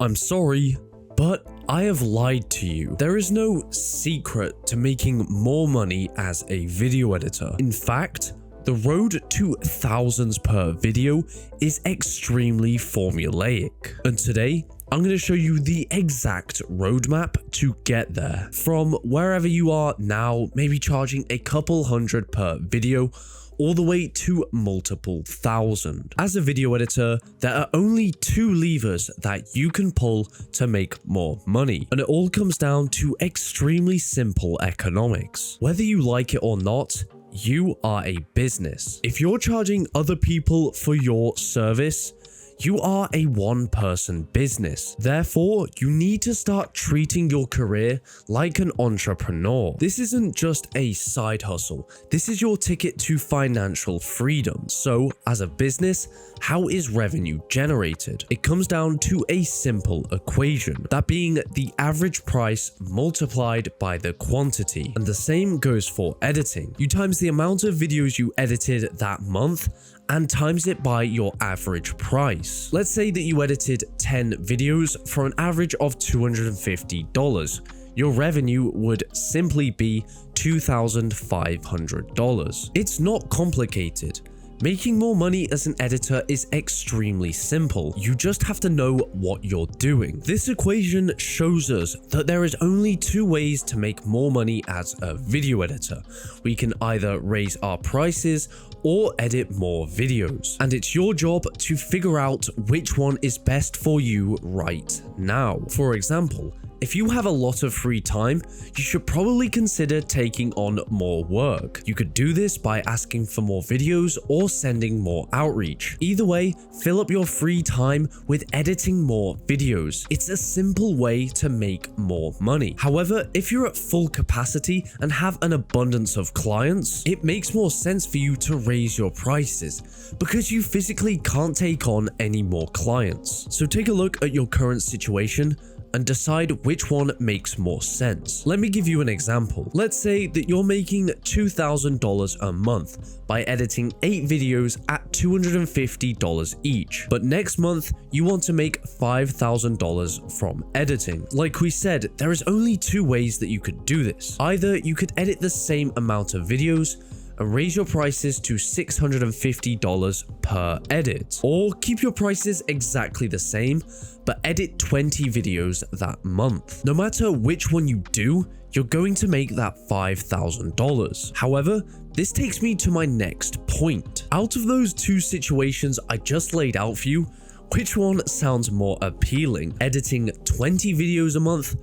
I'm sorry, but I have lied to you. There is no secret to making more money as a video editor. In fact, the road to thousands per video is extremely formulaic. And today, I'm going to show you the exact roadmap to get there. From wherever you are now, maybe charging a couple hundred per video, all the way to multiple thousand. As a video editor, there are only two levers that you can pull to make more money, and it all comes down to extremely simple economics. Whether you like it or not, you are a business. If you're charging other people for your service, you are a one-person business. Therefore, you need to start treating your career like an entrepreneur. This isn't just a side hustle. This is your ticket to financial freedom. So, as a business, how is revenue generated? It comes down to a simple equation, that being the average price multiplied by the quantity. And the same goes for editing. You times the amount of videos you edited that month and times it by your average price. Let's say that you edited 10 videos for an average of $250. Your revenue would simply be $2,500. It's not complicated. Making more money as an editor is extremely simple. You just have to know what you're doing. This equation shows us that there is only two ways to make more money as a video editor. We can either raise our prices or edit more videos. And it's your job to figure out which one is best for you right now. For example, if you have a lot of free time, you should probably consider taking on more work. You could do this by asking for more videos or sending more outreach. Either way, fill up your free time with editing more videos. It's a simple way to make more money. However, if you're at full capacity and have an abundance of clients, it makes more sense for you to raise your prices because you physically can't take on any more clients. So take a look at your current situation and decide which one makes more sense. Let me give you an example. Let's say that you're making $2,000 a month by editing 8 videos at $250 each. But next month, you want to make $5,000 from editing. Like we said, there is only two ways that you could do this. Either you could edit the same amount of videos and raise your prices to $650 per edit, or keep your prices exactly the same but edit 20 videos that month. No matter which one you do, you're going to make that $5,000. However, this takes me to my next point. Out of those two situations I just laid out for you, which one sounds more appealing? Editing 20 videos a month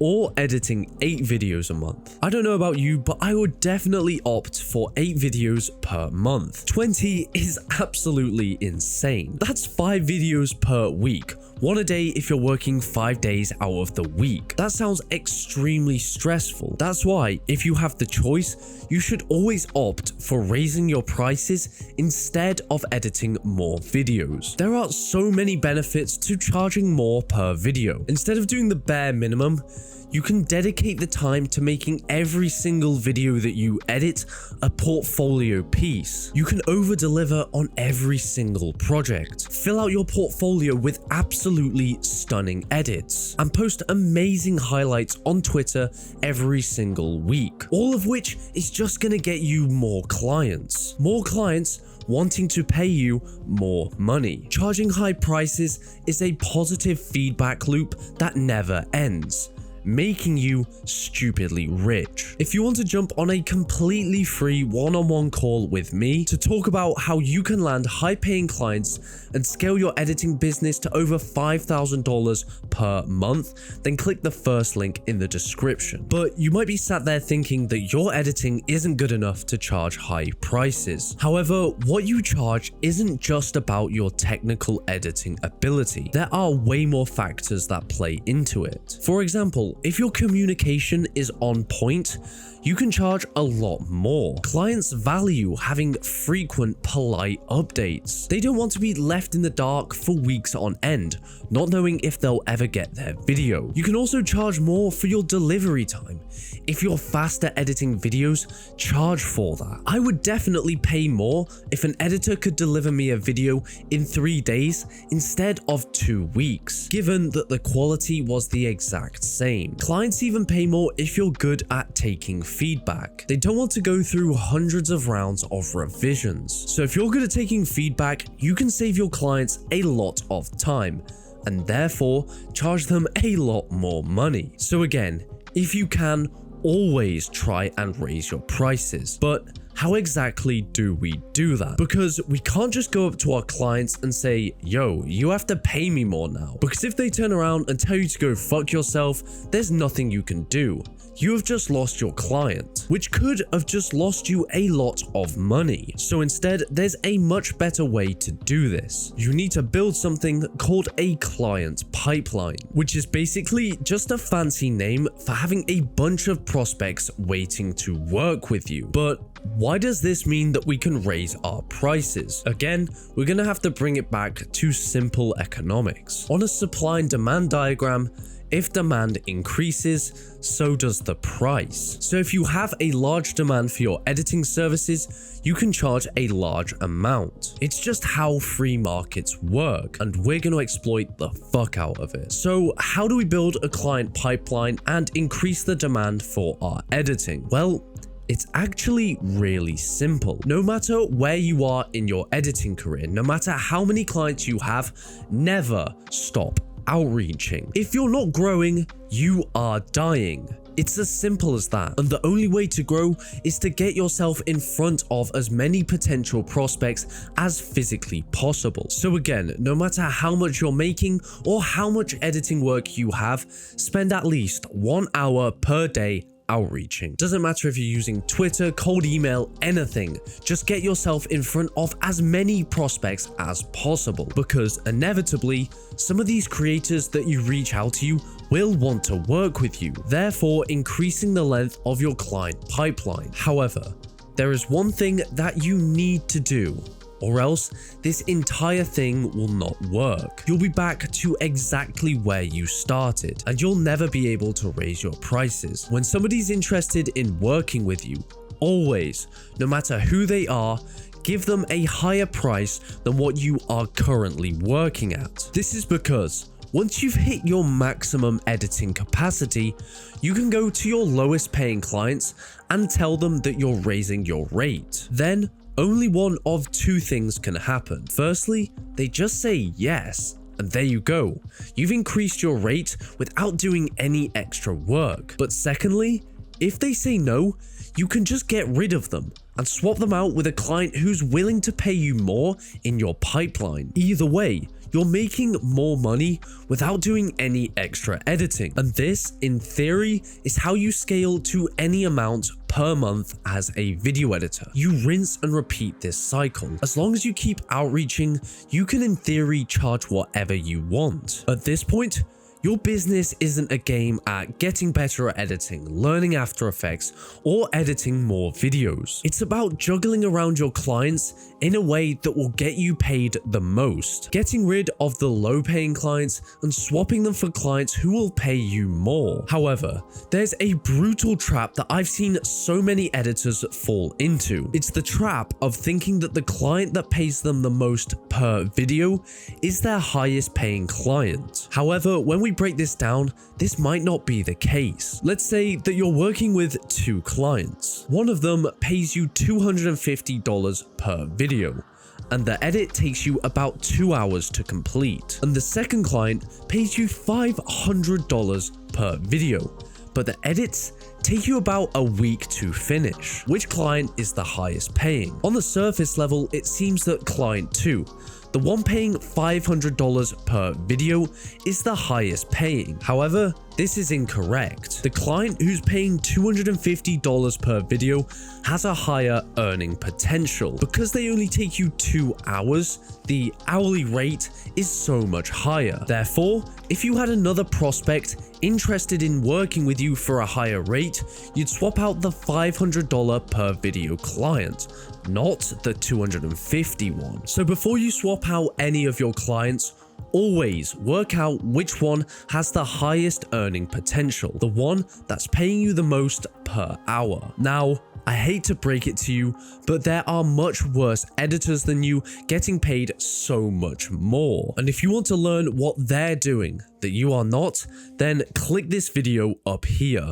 or editing 8 videos a month? I don't know about you, but I would definitely opt for 8 videos per month. 20 is absolutely insane. That's 5 videos per week. 1 a day if you're working 5 days out of the week. That sounds extremely stressful. That's why, if you have the choice, you should always opt for raising your prices instead of editing more videos. There are so many benefits to charging more per video. Instead of doing the bare minimum, you can dedicate the time to making every single video that you edit a portfolio piece. You can over-deliver on every single project. Fill out your portfolio with absolutely stunning edits and post amazing highlights on Twitter every single week. All of which is just gonna get you more clients. More clients wanting to pay you more money. Charging high prices is a positive feedback loop that never ends, making you stupidly rich. If you want to jump on a completely free one-on-one call with me to talk about how you can land high-paying clients and scale your editing business to over $5,000 per month, then click the first link in the description. But you might be sat there thinking that your editing isn't good enough to charge high prices. However, what you charge isn't just about your technical editing ability. There are way more factors that play into it. For example, if your communication is on point, you can charge a lot more. Clients value having frequent, polite updates. They don't want to be left in the dark for weeks on end, not knowing if they'll ever get their video. You can also charge more for your delivery time. If you're faster editing videos, charge for that. I would definitely pay more if an editor could deliver me a video in 3 days instead of 2 weeks, given that the quality was the exact same. Clients even pay more if you're good at taking feedback. They don't want to go through hundreds of rounds of revisions. So if you're good at taking feedback, you can save your clients a lot of time and therefore charge them a lot more money. So again, if you can, always try and raise your prices. But how exactly do we do that? Because we can't just go up to our clients and say, yo, you have to pay me more now. Because if they turn around and tell you to go fuck yourself, there's nothing you can do. You have just lost your client, which could have just lost you a lot of money. So instead, there's a much better way to do this. You need to build something called a client pipeline, which is basically just a fancy name for having a bunch of prospects waiting to work with you. But why does this mean that we can raise our prices? Again, we're going to have to bring it back to simple economics. On a supply and demand diagram, if demand increases, so does the price. So if you have a large demand for your editing services, you can charge a large amount. It's just how free markets work, and we're going to exploit the fuck out of it. So how do we build a client pipeline and increase the demand for our editing? Well, it's actually really simple. No matter where you are in your editing career, no matter how many clients you have, never stop outreaching. If you're not growing, you are dying. It's as simple as that. And the only way to grow is to get yourself in front of as many potential prospects as physically possible. So again, no matter how much you're making or how much editing work you have, spend at least 1 hour per day outreaching. Doesn't matter if you're using Twitter, cold email, anything. Just get yourself in front of as many prospects as possible, because inevitably, some of these creators that you reach out to will want to work with you, therefore increasing the length of your client pipeline. However, there is one thing that you need to do, or else this entire thing will not work. You'll be back to exactly where you started, and you'll never be able to raise your prices. When somebody's interested in working with you, always, no matter who they are, give them a higher price than what you are currently working at. This is because once you've hit your maximum editing capacity, you can go to your lowest paying clients and tell them that you're raising your rate. Then, only one of two things can happen. Firstly, they just say yes, and there you go. You've increased your rate without doing any extra work. But secondly, if they say no, you can just get rid of them and swap them out with a client who's willing to pay you more in your pipeline. Either way, you're making more money without doing any extra editing. And this, in theory, is how you scale to any amount per month as a video editor. You rinse and repeat this cycle. As long as you keep outreaching, you can in theory charge whatever you want. At this point, your business isn't a game at getting better at editing, learning After Effects, or editing more videos. It's about juggling around your clients in a way that will get you paid the most, getting rid of the low-paying clients and swapping them for clients who will pay you more. However, there's a brutal trap that I've seen so many editors fall into. It's the trap of thinking that the client that pays them the most per video is their highest paying client. However, when we break this down, this might not be the case. Let's say that you're working with two clients. One of them pays you $250 per video, and the edit takes you about 2 hours to complete. And the second client pays you $500 per video, but the edits take you about a week to finish. Which client is the highest paying? On the surface level, it seems that client 2, the one paying $500 per video is the highest paying. However, this is incorrect. The client who's paying $250 per video has a higher earning potential. Because they only take you 2 hours, the hourly rate is so much higher. Therefore, if you had another prospect interested in working with you for a higher rate, you'd swap out the $500 per video client, not the $251. So before you swap out any of your clients, always work out which one has the highest earning potential, the one that's paying you the most per hour. Now, I hate to break it to you, but there are much worse editors than you getting paid so much more. And if you want to learn what they're doing that you are not, then click this video up here.